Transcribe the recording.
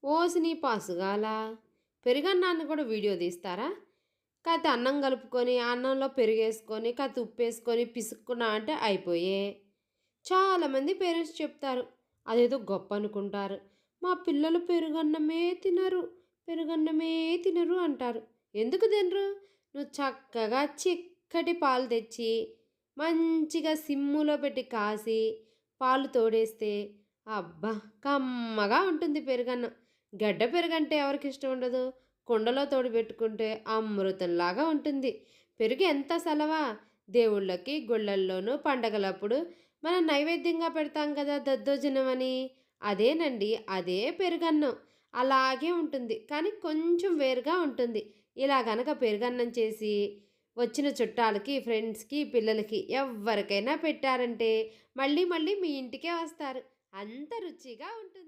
ఓసిని పాసుగాల పెరుగన్నాన్ని కూడా వీడియో తీస్తారా? కాతే అన్నం కలుపుకొని అన్నంలో పెరుగేసుకొని కాతే ఉప్పేసుకొని పిసుక్కున్నా అంటే అయిపోయే. చాలామంది పేరెంట్స్ చెప్తారు. అదేదో గొప్ప అనుకుంటారు. మా పిల్లలు పెరుగన్నమే తినరు, పెరుగన్నమే తినరు అంటారు. ఎందుకు తినరు? నువ్వు చక్కగా చిక్కటి పాలు తెచ్చి మంచిగా సిమ్ములో పెట్టి కాసి పాలు తోడేస్తే అబ్బా! కమ్మగా ఉంటుంది పెరుగన్నం. గడ్డ పెరుగంటే ఎవరికి ఇష్టం ఉండదు? కుండలో తోడుబెట్టుకుంటే అమృతంలాగా ఉంటుంది. పెరుగు ఎంత సలవా! దేవుళ్ళకి, గుళ్ళల్లోనూ పండగలప్పుడు మనం నైవేద్యంగా పెడతాం కదా దద్దోజనం అని. అదేనండి, అదే పెరుగన్నం. అలాగే ఉంటుంది. కానీ కొంచెం వేరుగా ఉంటుంది. ఇలా గనక పెరుగన్నం చేసి వచ్చిన చుట్టాలకి, ఫ్రెండ్స్‌కి, పిల్లలకి ఎవ్వరికైనా పెట్టారంటే మళ్ళీ మళ్ళీ మీ ఇంటికే వస్తారు. అంత రుచిగా ఉంటుంది.